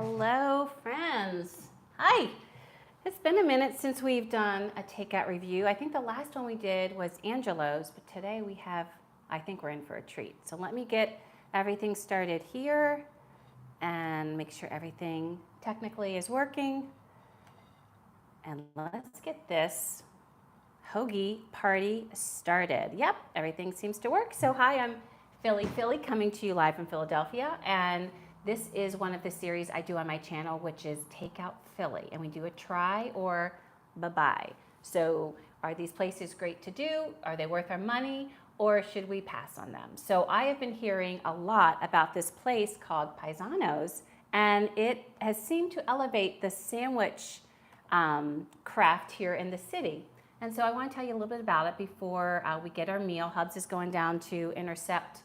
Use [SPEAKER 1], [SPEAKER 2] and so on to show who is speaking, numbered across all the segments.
[SPEAKER 1] Hello, friends. Hi. It's been a minute since we've done a takeout review. I think the last one we did was Angelo's, but today we have, I think we're in for a treat. So let me get everything started here and make sure everything technically is working. And let's get this hoagie party started. Yep, everything seems to work. So hi, I'm Philly coming to you live from Philadelphia, and this is one of the series I do on my channel, which is Takeout Philly, and we do a try or bye-bye. So are these places great to do? Are they worth our money, or should we pass on them? So I have been hearing a lot about this place called Paesano's, and it has seemed to elevate the sandwich craft here in the city. And so I want to tell you a little bit about it before we get our meal. Hubs is going down to intercept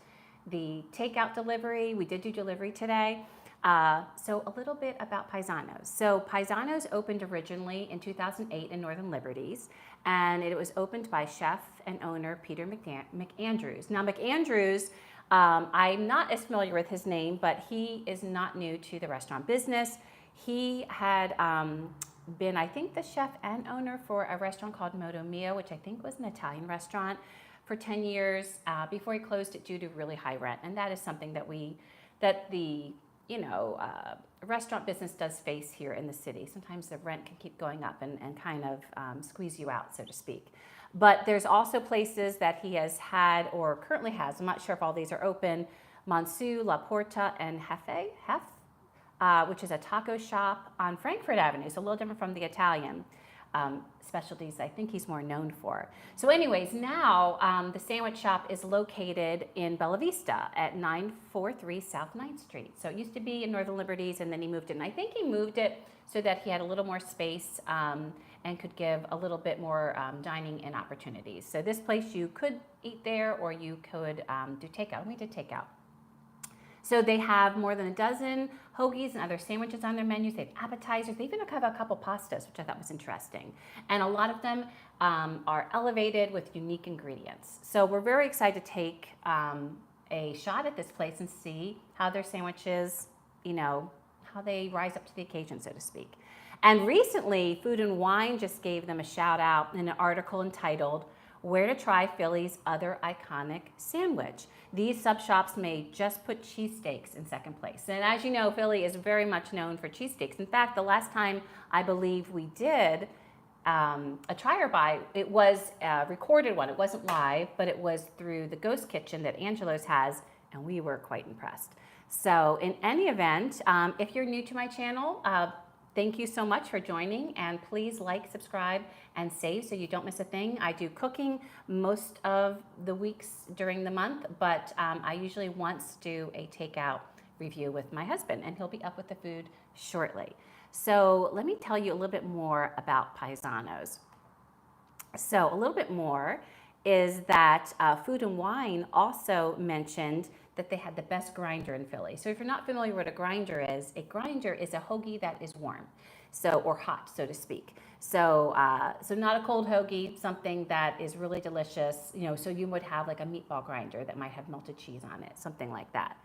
[SPEAKER 1] the takeout delivery. We did do delivery today. So a little bit about Paesano's. So Paesano's opened originally in 2008 in Northern Liberties, and it was opened by chef and owner Peter McAndrews. Now McAndrews, I'm not as familiar with his name, but he is not new to the restaurant business. He had been, I think, the chef and owner for a restaurant called Moto Mio, which I think was an Italian restaurant, for 10 years before he closed it due to really high rent. And that is something that the restaurant business does face here in the city. Sometimes the rent can keep going up and kind of squeeze you out, so to speak. But there's also places that he has had or currently has, I'm not sure if all these are open, Monsu, La Porta, and Hef, which is a taco shop on Frankfurt Avenue, so a little different from the Italian specialties I think he's more known for. So anyways, now the sandwich shop is located in Bella Vista at 943 South 9th Street. So it used to be in Northern Liberties, and then he moved it. And I think he moved it so that he had a little more space and could give a little bit more dining in opportunities. So this place, you could eat there or you could do takeout. We did takeout. So they have more than a dozen hoagies and other sandwiches on their menus. They have appetizers. They even have a couple pastas, which I thought was interesting. And a lot of them are elevated with unique ingredients. So we're very excited to take a shot at this place and see how their sandwiches, how they rise up to the occasion, so to speak. And recently, Food and Wine just gave them a shout out in an article entitled, "Where to Try Philly's Other Iconic Sandwich." These sub shops may just put cheesesteaks in second place. And as you know, Philly is very much known for cheesesteaks. In fact, the last time I believe we did a try or buy, it was a recorded one. It wasn't live, but it was through the ghost kitchen that Angelo's has, and we were quite impressed. So in any event, if you're new to my channel, thank you so much for joining, and please like, subscribe, and save so you don't miss a thing. I do cooking most of the weeks during the month, but I usually once do a takeout review with my husband, and he'll be up with the food shortly. So let me tell you a little bit more about Paesano's. So a little bit more is that Food and Wine also mentioned that they had the best grinder in Philly. So if you're not familiar with what a grinder is a hoagie that is warm, or hot, so to speak. So not a cold hoagie, something that is really delicious. So you would have like a meatball grinder that might have melted cheese on it, something like that.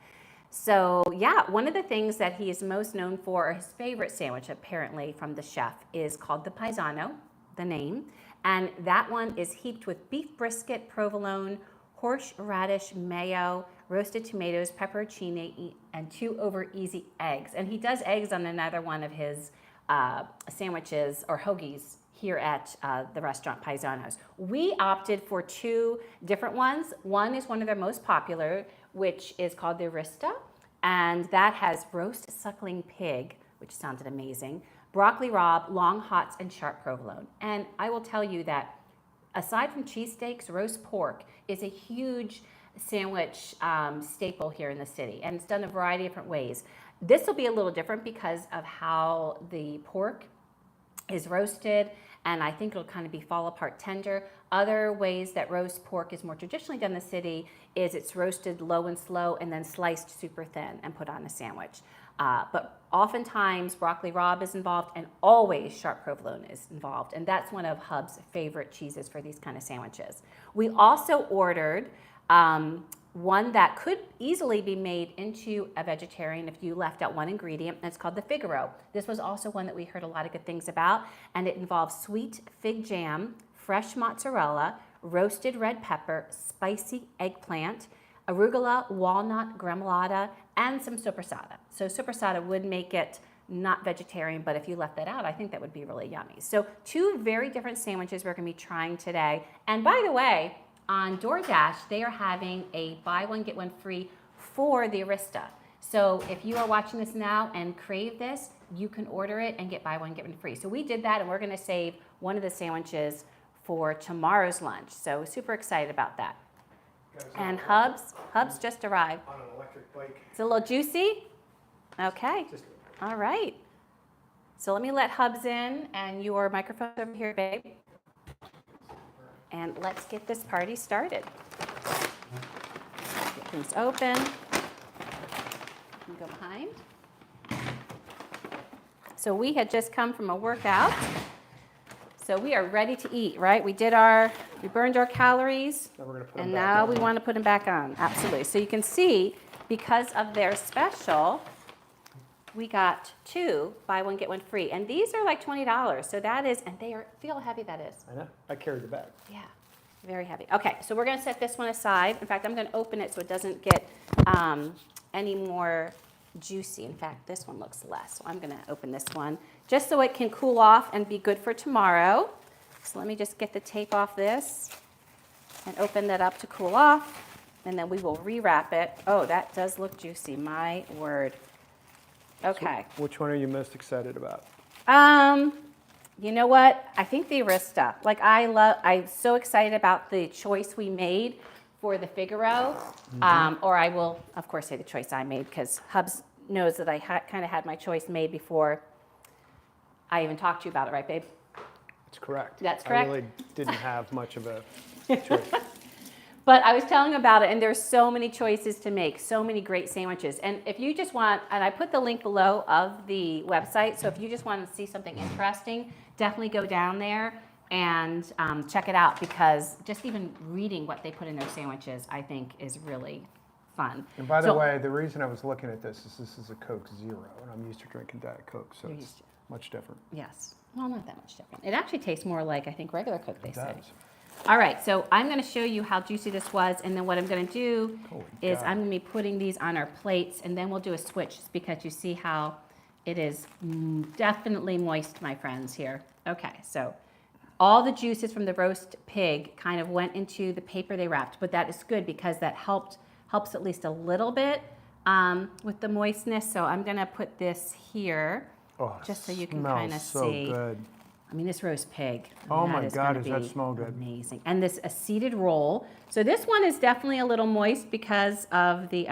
[SPEAKER 1] So yeah, one of the things that he is most known for, or his favorite sandwich apparently from the chef, is called the Paesano, the name, and that one is heaped with beef brisket, provolone, horseradish mayo, roasted tomatoes, pepperoncini, and 2 over easy eggs. And he does eggs on another one of his sandwiches or hoagies here at the restaurant Paesano's. We opted for 2 different ones. One is one of their most popular, which is called the Arista, and that has roast suckling pig, which sounded amazing, broccoli rabe, long hots, and sharp provolone. And I will tell you that aside from cheesesteaks, roast pork is a huge sandwich staple here in the city, and it's done a variety of different ways. This will be a little different because of how the pork is roasted, and I think it'll kind of be fall apart tender. Other ways that roast pork is more traditionally done in the city is it's roasted low and slow and then sliced super thin and put on a sandwich. But oftentimes broccoli rabe is involved, and always sharp provolone is involved, and that's one of Hub's favorite cheeses for these kind of sandwiches. We also ordered one that could easily be made into a vegetarian if you left out one ingredient, and it's called the Figaro. This was also one that we heard a lot of good things about, and it involves sweet fig jam, fresh mozzarella, roasted red pepper, spicy eggplant, arugula, walnut, gremolata, and some sopressata. So sopressata would make it not vegetarian, but if you left that out, I think that would be really yummy. So 2 very different sandwiches we're gonna be trying today. And by the way, on DoorDash, they are having a buy one, get one free for the Arista. So if you are watching this now and crave this, you can order it and get buy one, get one free. So we did that, and we're gonna save one of the sandwiches for tomorrow's lunch. So super excited about that. And Hubs just arrived.
[SPEAKER 2] On an electric bike.
[SPEAKER 1] It's a little juicy? Okay. All right. So let me let Hubs in, and your microphone's over here, babe. And let's get this party started. Get things open. Go behind. So we had just come from a workout. So we are ready to eat, right? We burned our calories, and now we want to put them back on. Absolutely. So you can see, because of their special, we got 2 buy one, get one free. And these are like $20. So that is, and feel how heavy that is.
[SPEAKER 2] I know. I carried the bag.
[SPEAKER 1] Yeah, very heavy. Okay, so we're going to set this one aside. In fact, I'm going to open it so it doesn't get any more juicy. In fact, this one looks less. So I'm going to open this one just so it can cool off and be good for tomorrow. So let me just get the tape off this and open that up to cool off. And then we will rewrap it. Oh, that does look juicy. My word. Okay.
[SPEAKER 2] So which one are you most excited about?
[SPEAKER 1] You know what? I think the Arista. Like I'm so excited about the choice we made for the Figaro. Or I will, of course, say the choice I made, because Hubs knows that I kind of had my choice made before I even talked to you about it, right, babe?
[SPEAKER 2] That's correct.
[SPEAKER 1] That's correct.
[SPEAKER 2] I really didn't have much of a choice.
[SPEAKER 1] But I was telling him about it, and there's so many choices to make, so many great sandwiches. And if you just want, and I put the link below of the website, so if you just want to see something interesting, definitely go down there and check it out, because just even reading what they put in their sandwiches, I think, is really fun.
[SPEAKER 2] And by the way, the reason I was looking at this is a Coke Zero, and I'm used to drinking Diet Coke, so it's much different.
[SPEAKER 1] Yes. Well, not that much different. It actually tastes more like, I think, regular Coke, they said.
[SPEAKER 2] It does.
[SPEAKER 1] All right, so I'm going to show you how juicy this was, and then what I'm going to do is I'm going to be putting these on our plates, and then we'll do a switch, just because you see how it is definitely moist, my friends, here. Okay, so all the juices from the roast pig kind of went into the paper they wrapped, but that is good because that helps at least a little bit with the moistness. So I'm going to put this here just so you can kind of see.
[SPEAKER 2] Good.
[SPEAKER 1] I mean, this roast pig.
[SPEAKER 2] Oh my God, does that smell good?
[SPEAKER 1] Amazing. And this a seeded roll. So this one is definitely a little moist because of the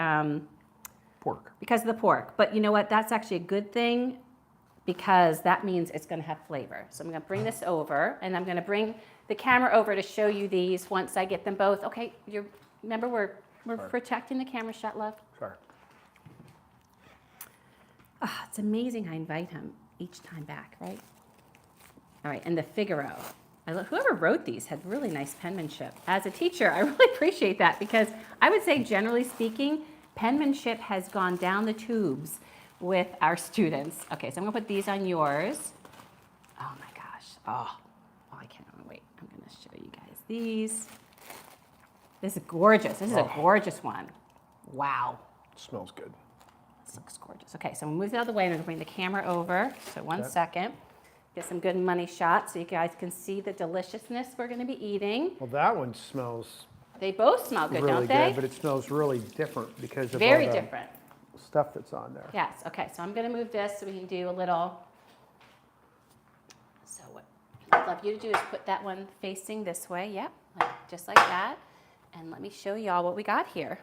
[SPEAKER 2] pork.
[SPEAKER 1] Because of the pork. But you know what? That's actually a good thing, because that means it's going to have flavor. So I'm going to bring this over, and I'm going to bring the camera over to show you these once I get them both. Okay, remember we're protecting the camera shut, love.
[SPEAKER 2] Sorry.
[SPEAKER 1] It's amazing how I invite him each time back, right? All right, and the Figaro. Whoever wrote these had really nice penmanship. As a teacher, I really appreciate that, because I would say, generally speaking, penmanship has gone down the tubes with our students. Okay, so I'm gonna put these on yours. Oh my gosh. Oh, I can't wait. I'm gonna show you guys these. This is gorgeous. This is a gorgeous one. Wow.
[SPEAKER 2] It smells good.
[SPEAKER 1] This looks gorgeous. Okay, so I'm gonna move it out of the way, and I'm gonna bring the camera over. So one second. Get some good money shots so you guys can see the deliciousness we're going to be eating.
[SPEAKER 2] Well, that one smells.
[SPEAKER 1] They both smell good,
[SPEAKER 2] really
[SPEAKER 1] don't they?
[SPEAKER 2] Good, but it smells really different because of
[SPEAKER 1] very
[SPEAKER 2] all the
[SPEAKER 1] different
[SPEAKER 2] stuff that's on there.
[SPEAKER 1] Yes. Okay. So I'm going to move this so we can do a little. So what I'd love you to do is put that one facing this way. Yep, just like that. And let me show y'all what we got here.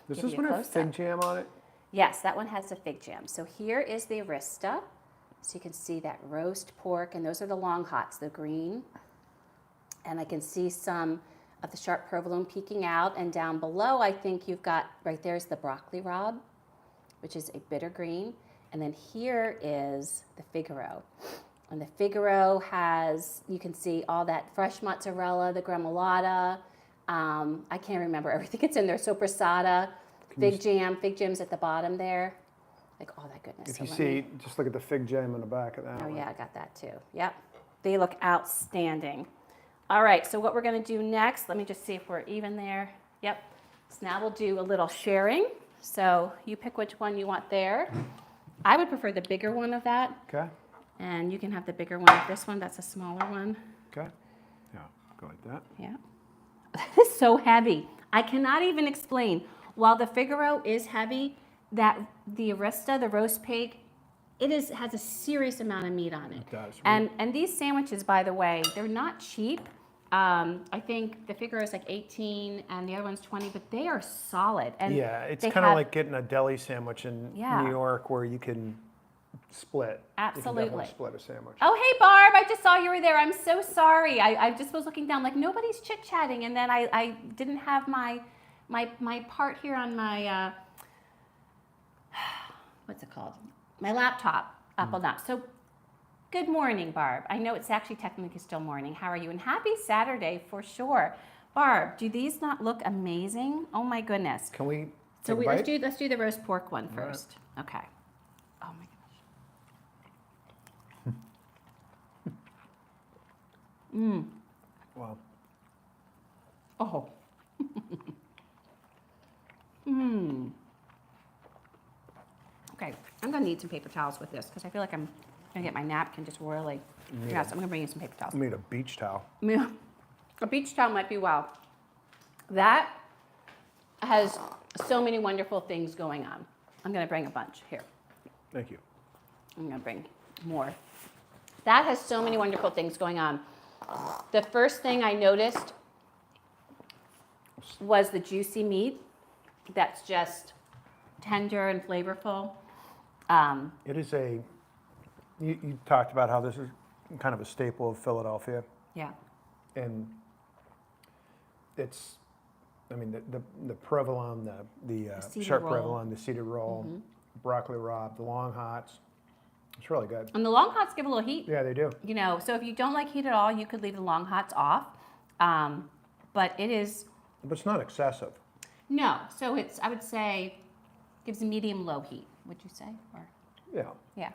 [SPEAKER 2] Does this one have fig jam on it?
[SPEAKER 1] Yes, that one has the fig jam. So here is the Arista. So you can see that roast pork, and those are the long hots, the green. And I can see some of the sharp provolone peeking out. And down below, I think you've got, right there's the broccoli rabe, which is a bitter green. And then here is the Figaro. And the Figaro has, you can see all that fresh mozzarella, the gremolata, I can't remember everything it's in there. Sopressata, fig jam's at the bottom there. Like, oh, that goodness.
[SPEAKER 2] If
[SPEAKER 1] So
[SPEAKER 2] you
[SPEAKER 1] let
[SPEAKER 2] see,
[SPEAKER 1] me-
[SPEAKER 2] just look at the fig jam on the back of that
[SPEAKER 1] Oh
[SPEAKER 2] one.
[SPEAKER 1] yeah, I got that too. Yep. They look outstanding. All right, so what we're gonna do next, let me just see if we're even there. Yep. So now we'll do a little sharing. So you pick which one you want there. I would prefer the bigger one of that.
[SPEAKER 2] Okay.
[SPEAKER 1] And you can have the bigger one of this one. That's a smaller one.
[SPEAKER 2] Okay. Yeah, go like that.
[SPEAKER 1] Yeah. That is so heavy. I cannot even explain. While the Figaro is heavy, that the Arista, the roast pig, has a serious amount of meat on it.
[SPEAKER 2] It does.
[SPEAKER 1] And these sandwiches, by the way, they're not cheap. I think the Figaro is like 18 and the other one's 20, but they are solid. And
[SPEAKER 2] Yeah, it's
[SPEAKER 1] they
[SPEAKER 2] kind of
[SPEAKER 1] have-
[SPEAKER 2] like getting a deli sandwich in
[SPEAKER 1] Yeah.
[SPEAKER 2] New York where you can split. You
[SPEAKER 1] Absolutely.
[SPEAKER 2] can definitely split a sandwich.
[SPEAKER 1] Oh, hey, Barb, I just saw you were there. I'm so sorry. I just was looking down like nobody's chit-chatting, and then I didn't have my part here on my, what's it called? My laptop up on that. So good morning, Barb. I know it's actually technically still morning. How are you? And happy Saturday for sure. Barb, do these not look amazing? Oh my goodness.
[SPEAKER 2] Can we
[SPEAKER 1] So
[SPEAKER 2] take a bite?
[SPEAKER 1] let's do the roast pork one
[SPEAKER 2] All right.
[SPEAKER 1] first. Okay. Oh my gosh.
[SPEAKER 2] Wow.
[SPEAKER 1] Oh. Okay, I'm gonna need some paper towels with this because I feel like I'm gonna get my napkin just royally. Yes, I'm gonna bring you some paper towels.
[SPEAKER 2] I made a beach towel.
[SPEAKER 1] Yeah. A beach towel might be wow. That has so many wonderful things going on. I'm gonna bring a bunch here.
[SPEAKER 2] Thank you.
[SPEAKER 1] I'm gonna bring more. That has so many wonderful things going on. The first thing I noticed was the juicy meat that's just tender and flavorful.
[SPEAKER 2] It is you talked about how this is kind of a staple of Philadelphia,
[SPEAKER 1] Yeah.
[SPEAKER 2] and it's, I mean, the provolone, the
[SPEAKER 1] cedar
[SPEAKER 2] sharp
[SPEAKER 1] roll.
[SPEAKER 2] provolone, the cedar roll, broccoli rabe, the long hots. It's really good.
[SPEAKER 1] And the long hots give a little heat.
[SPEAKER 2] Yeah, they do.
[SPEAKER 1] You know, so if you don't like heat at all, you could leave the long hots off. But it is,
[SPEAKER 2] But it's not excessive.
[SPEAKER 1] no, so it's, I would say, gives a medium low heat, would you say? Or,
[SPEAKER 2] Yeah.
[SPEAKER 1] yeah.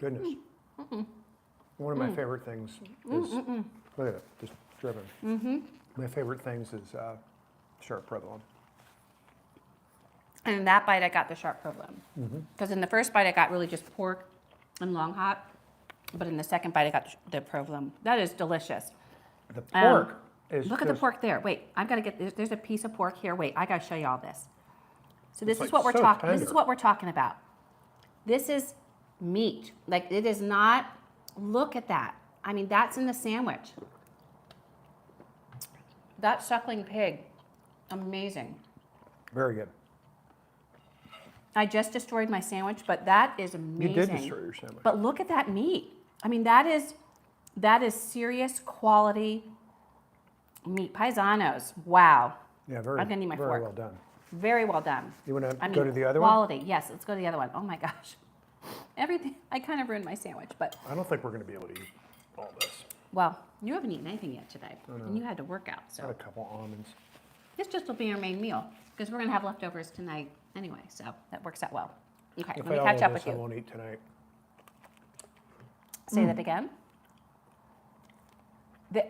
[SPEAKER 2] Goodness. One of my favorite things is, look at it, just driven. My favorite things is sharp provolone.
[SPEAKER 1] And in that bite, I got the sharp provolone. Because in the first bite, I got really just pork and long hot. But in the second bite, I got the provolone. That is delicious.
[SPEAKER 2] The pork is
[SPEAKER 1] Look at the
[SPEAKER 2] just-
[SPEAKER 1] pork there. Wait, I've got to get, there's a piece of pork here. Wait, I got to show you all this. So this
[SPEAKER 2] It's
[SPEAKER 1] is
[SPEAKER 2] like
[SPEAKER 1] what we're
[SPEAKER 2] so
[SPEAKER 1] talking, this is
[SPEAKER 2] tender.
[SPEAKER 1] what we're talking about. This is meat. Like it is not, look at that. I mean, that's in the sandwich. That suckling pig, amazing.
[SPEAKER 2] Very good.
[SPEAKER 1] I just destroyed my sandwich, but that is amazing.
[SPEAKER 2] You did destroy your sandwich.
[SPEAKER 1] But look at that meat. I mean, that is serious quality meat. Paesanos, wow.
[SPEAKER 2] Yeah, very,
[SPEAKER 1] I'm gonna need my
[SPEAKER 2] very
[SPEAKER 1] fork.
[SPEAKER 2] well done.
[SPEAKER 1] Very well done.
[SPEAKER 2] You want to
[SPEAKER 1] I
[SPEAKER 2] go
[SPEAKER 1] mean,
[SPEAKER 2] to the other one?
[SPEAKER 1] quality. Yes, let's go to the other one. Oh my gosh. Everything, I kind of ruined my sandwich, but
[SPEAKER 2] I don't think we're going to be able to eat all this.
[SPEAKER 1] well, you haven't eaten anything yet today. And you had to work out,
[SPEAKER 2] Got a
[SPEAKER 1] so
[SPEAKER 2] couple almonds.
[SPEAKER 1] this just will be our main meal because we're gonna have leftovers tonight anyway, so that works out well. Okay,
[SPEAKER 2] If
[SPEAKER 1] let me
[SPEAKER 2] I
[SPEAKER 1] catch
[SPEAKER 2] all
[SPEAKER 1] up
[SPEAKER 2] this,
[SPEAKER 1] with
[SPEAKER 2] I
[SPEAKER 1] you.
[SPEAKER 2] won't eat tonight.
[SPEAKER 1] Say that again.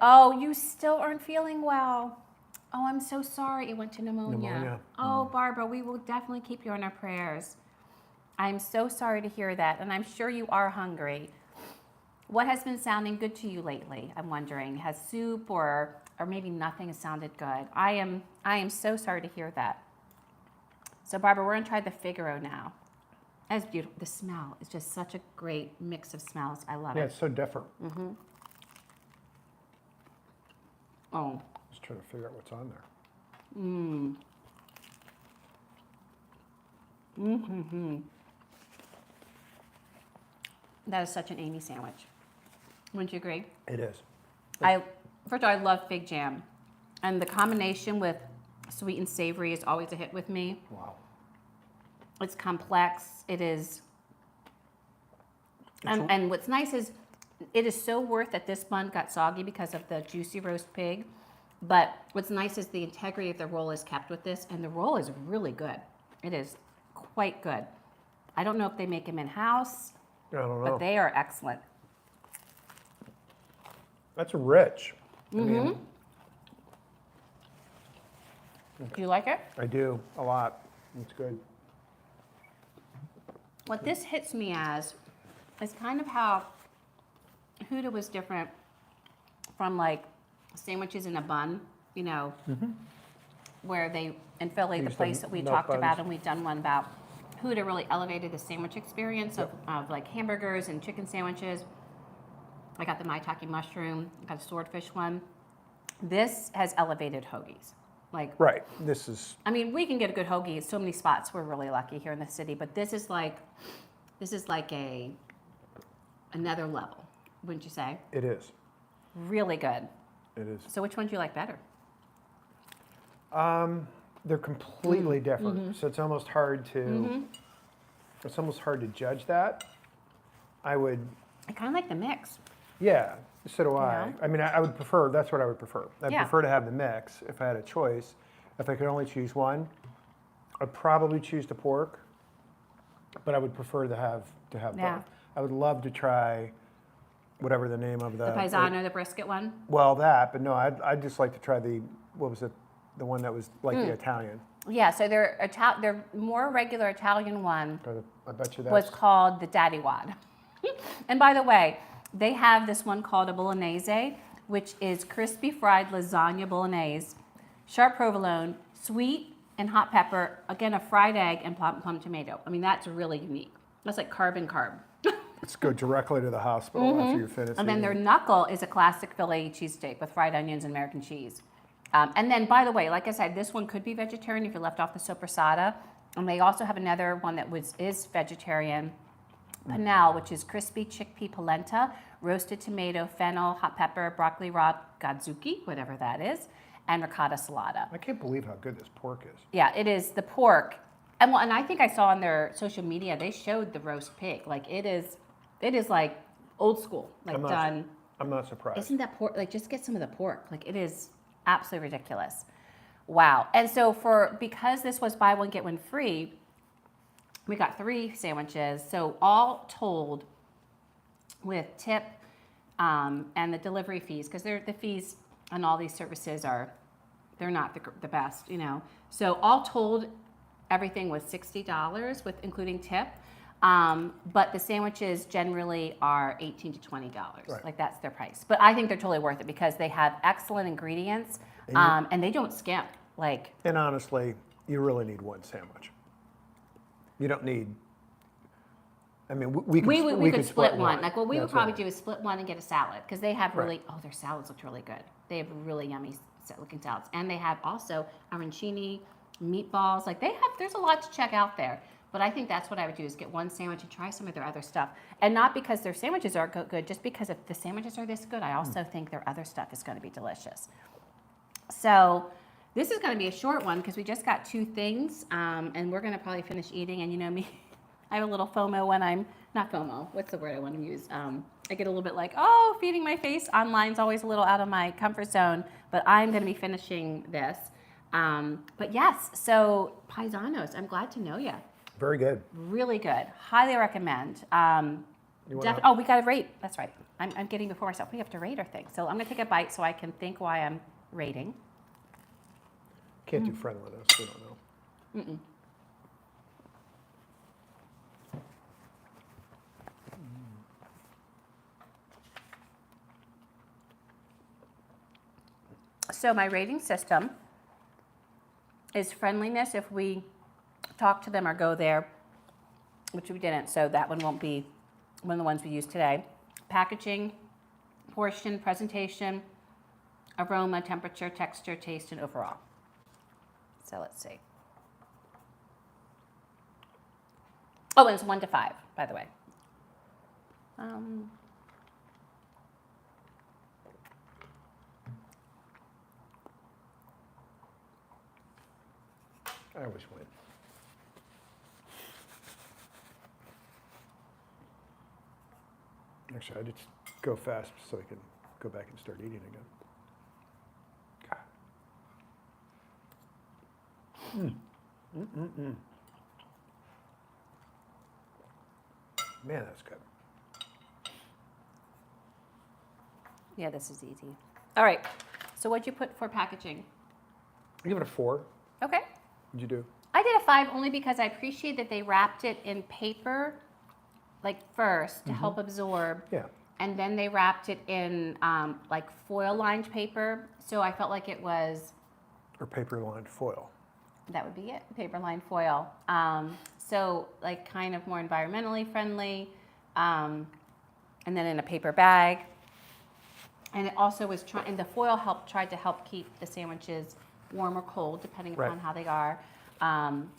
[SPEAKER 1] Oh, you still aren't feeling well. Oh, I'm so sorry. It went to pneumonia.
[SPEAKER 2] Pneumonia.
[SPEAKER 1] Oh, Barbara, we will definitely keep you in our prayers. I'm so sorry to hear that, and I'm sure you are hungry. What has been sounding good to you lately? I'm wondering. Has soup or maybe nothing has sounded good? I am so sorry to hear that. So, Barbara, we're gonna try the Figaro now. That's beautiful. The smell is just such a great mix of smells. I love
[SPEAKER 2] Yeah,
[SPEAKER 1] it.
[SPEAKER 2] it's so different.
[SPEAKER 1] Oh.
[SPEAKER 2] Just trying to figure out what's on there.
[SPEAKER 1] That is such an Amy sandwich. Wouldn't you agree?
[SPEAKER 2] It is.
[SPEAKER 1] First of all, I love fig jam. And the combination with sweet and savory is always a hit with me.
[SPEAKER 2] Wow.
[SPEAKER 1] It's complex. It is. And what's nice is It is so worth that this bun got soggy because of the juicy roast pig. But what's nice is the integrity of the roll is kept with this, and the roll is really good. It is quite good. I don't know if they make them in-house,
[SPEAKER 2] I don't know.
[SPEAKER 1] but they are excellent.
[SPEAKER 2] That's rich. I
[SPEAKER 1] Mm-hmm.
[SPEAKER 2] mean,
[SPEAKER 1] Do you like it?
[SPEAKER 2] I do a lot. It's good.
[SPEAKER 1] What this hits me as is kind of how Huda was different from like sandwiches in a bun, you know, where they, in Philly, the
[SPEAKER 2] Used
[SPEAKER 1] place
[SPEAKER 2] the
[SPEAKER 1] that we
[SPEAKER 2] milk
[SPEAKER 1] talked about
[SPEAKER 2] buns.
[SPEAKER 1] and we've done one about, Huda really elevated the sandwich experience of like hamburgers and chicken sandwiches. I got the maitake mushroom, I got a swordfish one. This has elevated hoagies. Like,
[SPEAKER 2] Right. This is,
[SPEAKER 1] I mean, we can get a good hoagie at so many spots. We're really lucky here in the city, but this is like another level, wouldn't you say?
[SPEAKER 2] it is.
[SPEAKER 1] Really good.
[SPEAKER 2] It is.
[SPEAKER 1] So which one do you like better?
[SPEAKER 2] They're completely different. So it's almost hard to, it's almost hard to judge that. I would,
[SPEAKER 1] I kind of like the mix.
[SPEAKER 2] yeah, so do I.
[SPEAKER 1] Yeah.
[SPEAKER 2] I mean, I would prefer, that's what I would prefer. I'd
[SPEAKER 1] Yeah.
[SPEAKER 2] prefer to have the mix if I had a choice. If I could only choose one, I'd probably choose the pork, but I would prefer to have
[SPEAKER 1] Yeah.
[SPEAKER 2] both. I would love to try whatever the name of
[SPEAKER 1] The Paesano, the brisket one.
[SPEAKER 2] well, that, but no, I'd just like to try the, what was it? The one that was like the Italian.
[SPEAKER 1] Yeah, so their more regular Italian one
[SPEAKER 2] I bet you that's.
[SPEAKER 1] was called the Daddy Wad. And by the way, they have this one called a bolognese, which is crispy fried lasagna bolognese, sharp provolone, sweet and hot pepper, again a fried egg and plum tomato. I mean, that's really unique. That's like carb and carb.
[SPEAKER 2] Let's go directly to the hospital after you're finished.
[SPEAKER 1] And then their
[SPEAKER 2] eating.
[SPEAKER 1] knuckle is a classic Philly cheesesteak with fried onions and American cheese. And then, by the way, like I said, this one could be vegetarian if you left off the soppressata. And they also have another one that is vegetarian, panel, which is crispy chickpea polenta, roasted tomato, fennel, hot pepper, broccoli raw, godzuki, whatever that is, and ricotta salata.
[SPEAKER 2] I can't believe how good this pork is.
[SPEAKER 1] Yeah, it is the pork. And I think I saw on their social media, they showed the roast pig. Like it is like old school, like done.
[SPEAKER 2] I'm not surprised.
[SPEAKER 1] Isn't that pork? Like, just get some of the pork. Like, it is absolutely ridiculous. Wow. And so because this was buy one, get one free, we got 3 sandwiches. So all told, with tip and the delivery fees, because the fees on all these services they're not the best, you know. So all told, everything was $60 with including tip. But the sandwiches generally are $18 to $20.
[SPEAKER 2] Right.
[SPEAKER 1] Like that's their price. But I think they're totally worth it because they have excellent ingredients and they don't skimp. Like,
[SPEAKER 2] And honestly, you really need one sandwich. You don't need. I mean, we could
[SPEAKER 1] split one. Like what we would
[SPEAKER 2] That's
[SPEAKER 1] probably
[SPEAKER 2] right.
[SPEAKER 1] do is split one and get a salad because they have really
[SPEAKER 2] Right.
[SPEAKER 1] their salads looked really good. They have really yummy looking salads, and they have also arancini, meatballs. Like there's a lot to check out there. But I think that's what I would do is get one sandwich and try some of their other stuff. And not because their sandwiches are good, just because if the sandwiches are this good, I also think their other stuff is going to be delicious. So this is going to be a short one because we just got 2 things and we're going to probably finish eating. And you know me, I have a little FOMO when not FOMO, what's the word I want to use? I get a little bit like, oh, feeding my face online's always a little out of my comfort zone, but I'm going to be finishing this. But yes, so Paesanos, I'm glad to know you.
[SPEAKER 2] Very good.
[SPEAKER 1] Really good. Highly recommend.
[SPEAKER 2] You wanna-
[SPEAKER 1] we got to rate. That's right. I'm getting before myself. We have to rate our thing. So I'm going to take a bite so I can think why I'm rating.
[SPEAKER 2] Can't do Friendliness. We don't know.
[SPEAKER 1] So my rating system is Friendliness if we talk to them or go there, which we didn't, so that one won't be one of the ones we use today. Packaging, portion, presentation, aroma, temperature, texture, taste, and overall. So let's see. Oh, and it's 1 to 5, by the way.
[SPEAKER 2] I always win. Actually, I just go fast so I can go back and start eating again. Man, that's good.
[SPEAKER 1] Yeah, this is easy. All right. So what'd you put for packaging?
[SPEAKER 2] I give it a 4.
[SPEAKER 1] Okay.
[SPEAKER 2] What'd you do?
[SPEAKER 1] I did a 5 only because I appreciate that they wrapped it in paper, like first to help absorb.
[SPEAKER 2] Yeah.
[SPEAKER 1] And then they wrapped it in like foil-lined paper. So I felt like it was,
[SPEAKER 2] Or paper-lined foil.
[SPEAKER 1] that would be it, paper-lined foil. So like kind of more environmentally friendly. And then in a paper bag. And it also was trying, and the foil tried to help keep the sandwiches warm or cold, depending upon
[SPEAKER 2] Right.
[SPEAKER 1] how they are.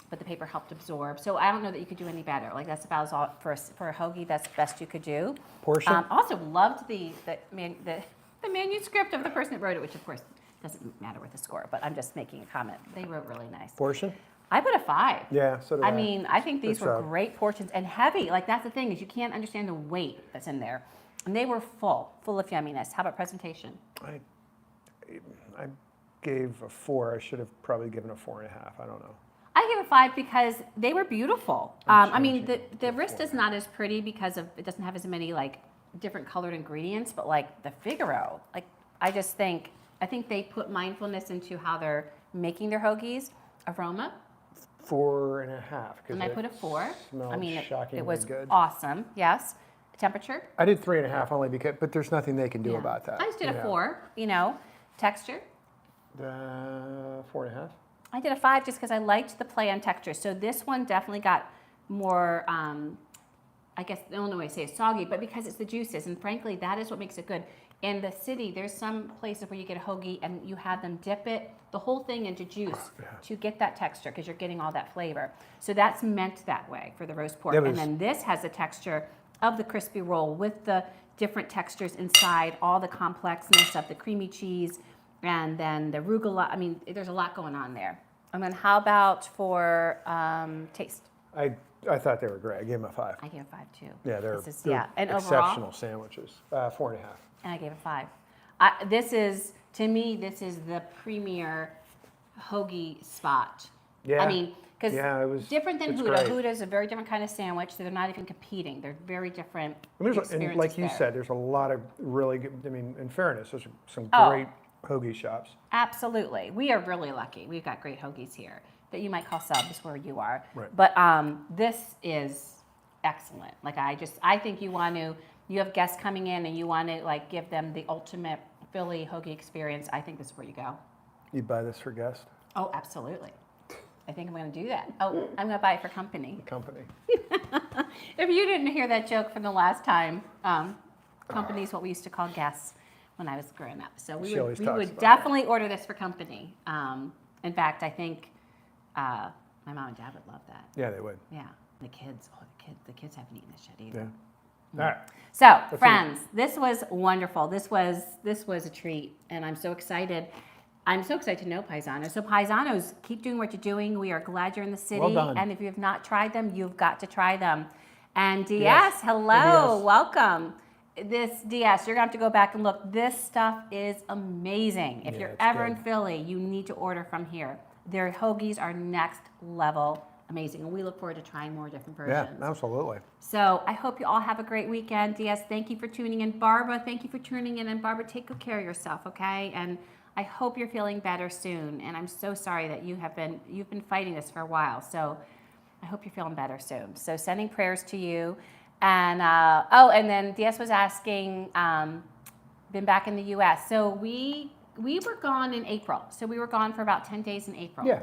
[SPEAKER 1] But the paper helped absorb. So I don't know that you could do any better. Like that's about as all for a hoagie. That's the best you could do.
[SPEAKER 2] Portion?
[SPEAKER 1] Also loved the manuscript of the person that wrote it, which of course doesn't matter with the score. But I'm just making a comment. They wrote really nice.
[SPEAKER 2] Portion?
[SPEAKER 1] I put a 5.
[SPEAKER 2] Yeah, so did I.
[SPEAKER 1] I mean, I think these
[SPEAKER 2] It's,
[SPEAKER 1] were great portions and heavy. Like that's the thing is you can't understand the weight that's in there. And they were full of yumminess. How about presentation?
[SPEAKER 2] I gave a 4. I should have probably given a 4.5. I don't know.
[SPEAKER 1] I gave a 5 because they were beautiful. I mean, the
[SPEAKER 2] changing
[SPEAKER 1] Arista's not as pretty because it doesn't have as many like different colored ingredients, but like the Figaro, like I think they put mindfulness into how they're making their hoagies. Aroma,
[SPEAKER 2] 4.5.
[SPEAKER 1] and I put a 4.
[SPEAKER 2] Smelled
[SPEAKER 1] I mean,
[SPEAKER 2] shockingly
[SPEAKER 1] it was
[SPEAKER 2] good.
[SPEAKER 1] awesome. Yes. Temperature.
[SPEAKER 2] I did 3.5 only because, but there's nothing they can do
[SPEAKER 1] Yeah.
[SPEAKER 2] about that.
[SPEAKER 1] I just did a
[SPEAKER 2] Yeah.
[SPEAKER 1] 4. You know, texture.
[SPEAKER 2] 4.5.
[SPEAKER 1] I did a 5 just because I liked the play on texture. So this one definitely got more, I guess the only way to say is soggy, but because it's the juices. And frankly, that is what makes it good. In the city, there's some places where you get a hoagie and you have them dip it, the whole thing into juice to get that texture because you're getting all that flavor. So that's meant that way for the roast pork. And then this has the texture of the crispy roll with the different textures inside, all the complexness of the creamy cheese, and then the arugula. I mean, there's a lot going on there. And then how about for taste?
[SPEAKER 2] I thought they were great. I gave them a 5.
[SPEAKER 1] I gave a 5 too.
[SPEAKER 2] Yeah, they're
[SPEAKER 1] And
[SPEAKER 2] exceptional
[SPEAKER 1] overall,
[SPEAKER 2] sandwiches. 4.5.
[SPEAKER 1] and I gave a 5. To me, this is the premier hoagie spot.
[SPEAKER 2] Yeah.
[SPEAKER 1] I mean, because
[SPEAKER 2] Yeah, it was
[SPEAKER 1] different than
[SPEAKER 2] it's
[SPEAKER 1] Huda.
[SPEAKER 2] great.
[SPEAKER 1] Huda is a very different kind of sandwich. So they're not even competing. They're very different
[SPEAKER 2] And
[SPEAKER 1] experiences
[SPEAKER 2] like you
[SPEAKER 1] there.
[SPEAKER 2] said, there's a lot of really good, I mean, in fairness, there's some
[SPEAKER 1] Oh.
[SPEAKER 2] great hoagie shops.
[SPEAKER 1] Absolutely. We are really lucky. We've got great hoagies here that you might call subs where you are.
[SPEAKER 2] Right.
[SPEAKER 1] But this is excellent. Like I think you have guests coming in and you want to like give them the ultimate Philly hoagie experience. I think this is where you go.
[SPEAKER 2] You buy this for guests?
[SPEAKER 1] Oh, absolutely. I think I'm going to do that. Oh, I'm going to buy it for company.
[SPEAKER 2] Company.
[SPEAKER 1] If you didn't hear that joke from the last time, company is what we used to call guests when I was growing up. So we
[SPEAKER 2] She always
[SPEAKER 1] would
[SPEAKER 2] talks about
[SPEAKER 1] definitely order this for company. In fact, I think my mom and dad would love that.
[SPEAKER 2] Yeah, they would.
[SPEAKER 1] Yeah, the kids haven't eaten this yet either.
[SPEAKER 2] Yeah. All right.
[SPEAKER 1] So, friends, this was wonderful. This was a treat, and I'm so excited. I'm so excited to know Paesano. So Paesanos, keep doing what you're doing. We are glad you're in the city.
[SPEAKER 2] Well done.
[SPEAKER 1] And if you have not tried them, you've got to try them. And DS,
[SPEAKER 2] Yes.
[SPEAKER 1] hello,
[SPEAKER 2] DS.
[SPEAKER 1] welcome. This DS, you're gonna have to go back and look. This stuff is amazing. If
[SPEAKER 2] Yeah,
[SPEAKER 1] you're
[SPEAKER 2] it's
[SPEAKER 1] ever in
[SPEAKER 2] good.
[SPEAKER 1] Philly, you need to order from here. Their hoagies are next level amazing. And we look forward to trying more different versions.
[SPEAKER 2] Yeah, absolutely.
[SPEAKER 1] So I hope you all have a great weekend. DS, thank you for tuning in. Barbara, thank you for tuning in. And Barbara, take good care of yourself, okay? And I hope you're feeling better soon. And I'm so sorry that you've been fighting this for a while. So I hope you're feeling better soon. So sending prayers to you. And and then DS was asking, been back in the U.S. So we were gone in April. So we were gon for about 10 days in April.
[SPEAKER 2] Yeah.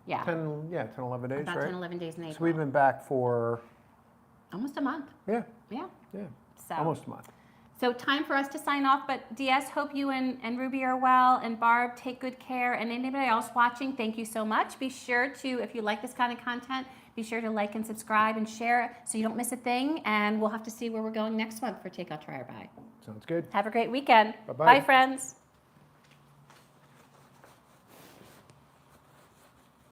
[SPEAKER 1] Yeah.
[SPEAKER 2] 10, 11 days,
[SPEAKER 1] About
[SPEAKER 2] right?
[SPEAKER 1] 10, 11 days in April.
[SPEAKER 2] So we've been back for,
[SPEAKER 1] almost a month.
[SPEAKER 2] yeah,
[SPEAKER 1] Yeah. So.
[SPEAKER 2] almost a month.
[SPEAKER 1] So time for us to sign off, but DS, hope you and Ruby are well, and Barb, take good care, and anybody else watching, thank you so much. Be sure to, if you like this kind of content, be sure to like and subscribe and share so you don't miss a thing, and we'll have to see where we're going next month for Takeout, Try, or Buy.
[SPEAKER 2] Sounds good.
[SPEAKER 1] Have a great weekend.
[SPEAKER 2] Bye-bye.
[SPEAKER 1] Bye, friends.